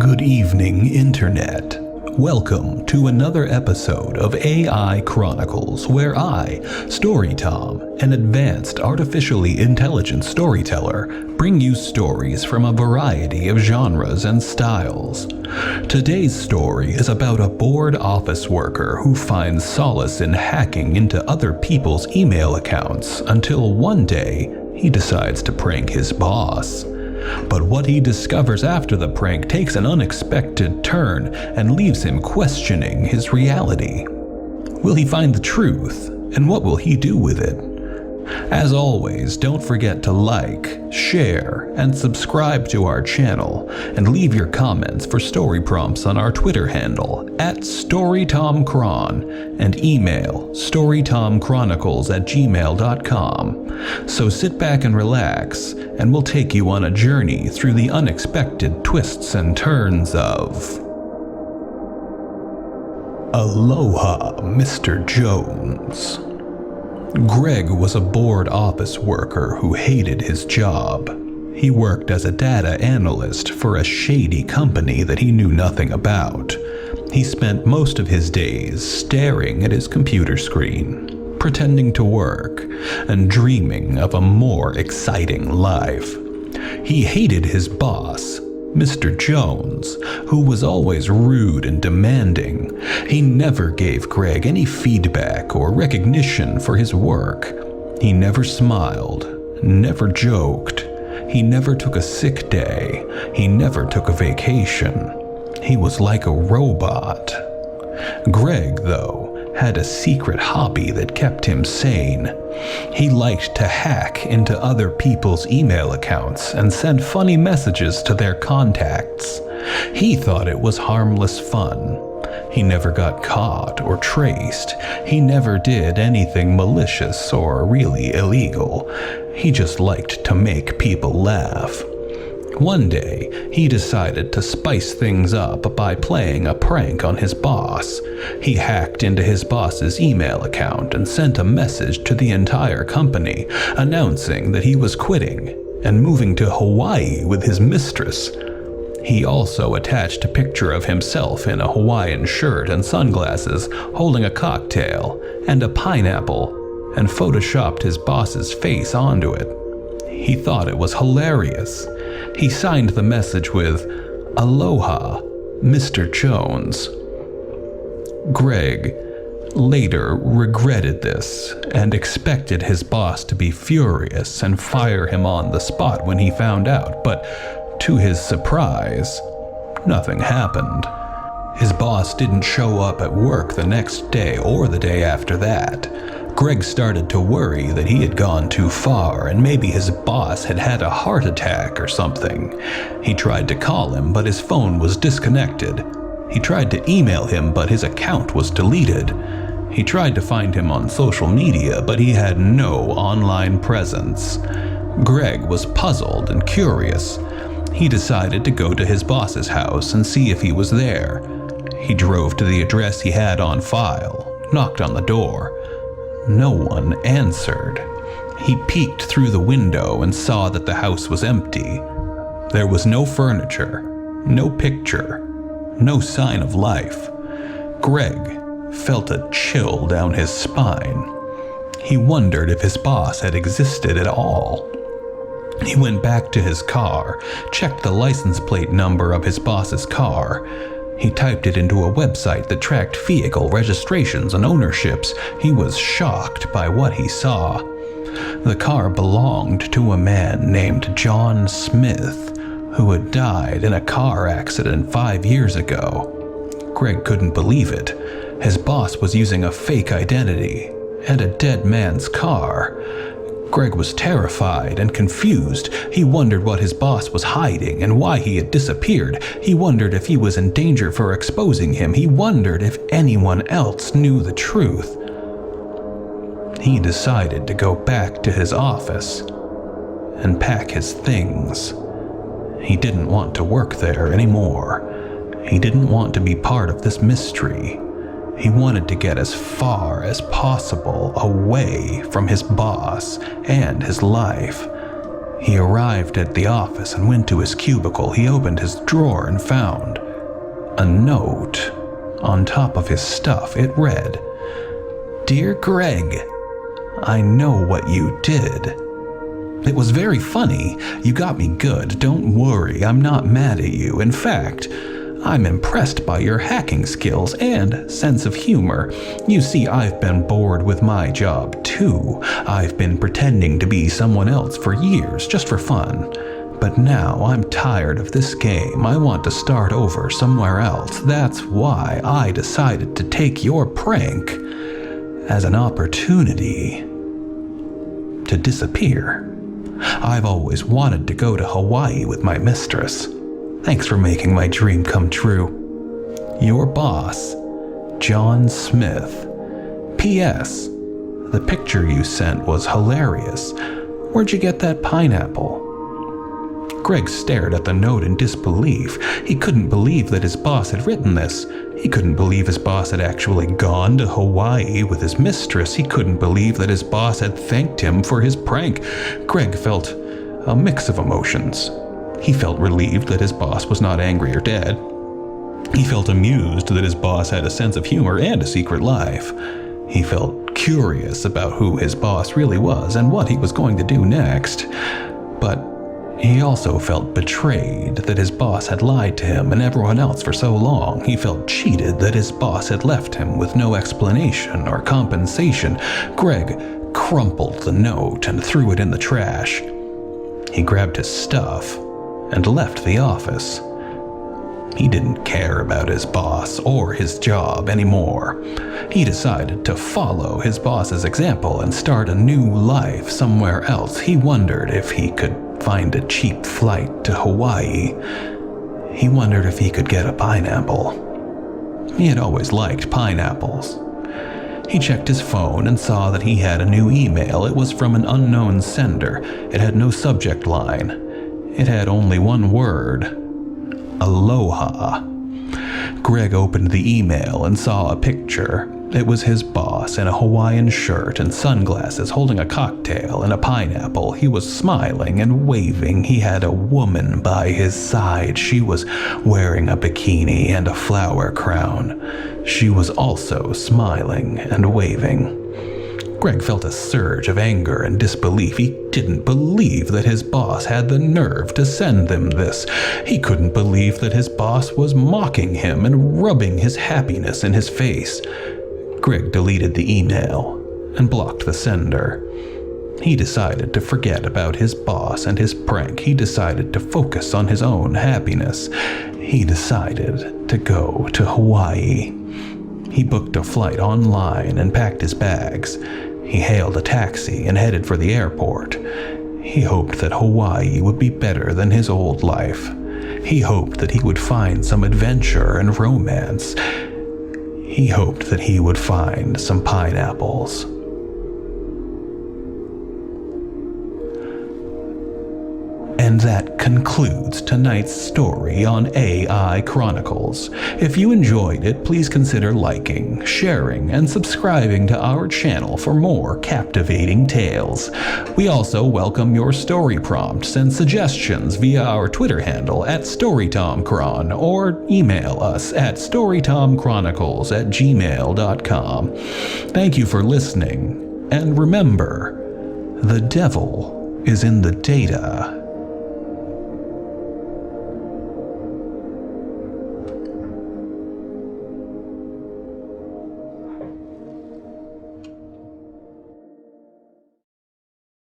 Good evening, Internet. Welcome to another episode of AI Chronicles, where I, StoryTom, an advanced artificially intelligent storyteller, bring you stories from a variety of genres and styles. Today's story is about a bored office worker who finds solace in hacking into other people's email accounts until one day he decides to prank his boss. But what he discovers after the prank takes an unexpected turn and leaves him questioning his reality. Will he find the truth, and what will he do with it? As always, don't forget to like, share, and subscribe to our channel, and leave your comments for story prompts on our Twitter handle @StoryTomCron and email storytomchronicles@gmail.com. So sit back and relax, and we'll take you on a journey through the unexpected twists and turns of Aloha, Mr. Jones. Greg was a bored office worker who hated his job. He worked as a data analyst for a shady company that he knew nothing about. He spent most of his days staring at his computer screen, pretending to work, and dreaming of a more exciting life. He hated his boss, Mr. Jones, who was always rude and demanding. He never gave Greg any feedback or recognition for his work. He never smiled, never joked. He never took a sick day. He never took a vacation. He was like a robot. Greg, though, had a secret hobby that kept him sane. He liked to hack into other people's email accounts and send funny messages to their contacts. He thought it was harmless fun. He never got caught or traced. He never did anything malicious or really illegal. He just liked to make people laugh. One day, he decided to spice things up by playing a prank on his boss. He hacked into his boss's email account and sent a message to the entire company, announcing that he was quitting and moving to Hawaii with his mistress. He also attached a picture of himself in a Hawaiian shirt and sunglasses, holding a cocktail and a pineapple, and photoshopped his boss's face onto it. He thought it was hilarious. He signed the message with, "Aloha, Mr. Jones." Greg later regretted this and expected his boss to be furious and fire him on the spot when he found out, but to his surprise, nothing happened. His boss didn't show up at work the next day or the day after that. Greg started to worry that he had gone too far and maybe his boss had had a heart attack or something. He tried to call him, but his phone was disconnected. He tried to email him, but his account was deleted. He tried to find him on social media, but he had no online presence. Greg was puzzled and curious. He decided to go to his boss's house and see if he was there. He drove to the address he had on file, knocked on the door. No one answered. He peeked through the window and saw that the house was empty. There was no furniture, no picture, no sign of life. Greg felt a chill down his spine. He wondered if his boss had existed at all. He went back to his car, checked the license plate number of his boss's car. He typed it into a website that tracked vehicle registrations and ownerships. He was shocked by what he saw. The car belonged to a man named John Smith, who had died in a car accident 5 years ago. Greg couldn't believe it. His boss was using a fake identity and a dead man's car. Greg was terrified and confused. He wondered what his boss was hiding and why he had disappeared. He wondered if he was in danger for exposing him. He wondered if anyone else knew the truth. He decided to go back to his office and pack his things. He didn't want to work there anymore. He didn't want to be part of this mystery. He wanted to get as far as possible away from his boss and his life. He arrived at the office and went to his cubicle. He opened his drawer and found a note on top of his stuff. It read, "Dear Greg, I know what you did. It was very funny. You got me good. Don't worry, I'm not mad at you. In fact, I'm impressed by your hacking skills and sense of humor. You see, I've been bored with my job too. I've been pretending to be someone else for years, just for fun. But now I'm tired of this game. I want to start over somewhere else. That's why I decided to take your prank as an opportunity to disappear. I've always wanted to go to Hawaii with my mistress. Thanks for making my dream come true. Your boss, John Smith. P.S. The picture you sent was hilarious. Where'd you get that pineapple?" Greg stared at the note in disbelief. He couldn't believe that his boss had written this. He couldn't believe his boss had actually gone to Hawaii with his mistress. He couldn't believe that his boss had thanked him for his prank. Greg felt a mix of emotions. He felt relieved that his boss was not angry or dead. He felt amused that his boss had a sense of humor and a secret life. He felt curious about who his boss really was and what he was going to do next. But he also felt betrayed that his boss had lied to him and everyone else for so long. He felt cheated that his boss had left him with no explanation or compensation. Greg crumpled the note and threw it in the trash. He grabbed his stuff and left the office. He didn't care about his boss or his job anymore. He decided to follow his boss's example and start a new life somewhere else. He wondered if he could find a cheap flight to Hawaii. He wondered if he could get a pineapple. He had always liked pineapples. He checked his phone and saw that he had a new email. It was from an unknown sender. It had no subject line. It had only one word: Aloha. Greg opened the email and saw a picture. It was his boss in a Hawaiian shirt and sunglasses holding a cocktail and a pineapple. He was smiling and waving. He had a woman by his side. She was wearing a bikini and a flower crown. She was also smiling and waving. Greg felt a surge of anger and disbelief. He didn't believe that his boss had the nerve to send them this. He couldn't believe that his boss was mocking him and rubbing his happiness in his face. Greg deleted the email and blocked the sender. He decided to forget about his boss and his prank. He decided to focus on his own happiness. He decided to go to Hawaii. He booked a flight online and packed his bags. He hailed a taxi and headed for the airport. He hoped that Hawaii would be better than his old life. He hoped that he would find some adventure and romance. He hoped that he would find some pineapples. And that concludes tonight's story on AI Chronicles. If you enjoyed it, please consider liking, sharing, and subscribing to our channel for more captivating tales. We also welcome your story prompts and suggestions via our Twitter handle at StoryTomChron or email us at StoryTomChronicles@gmail.com. Thank you for listening, and remember, the devil is in the data.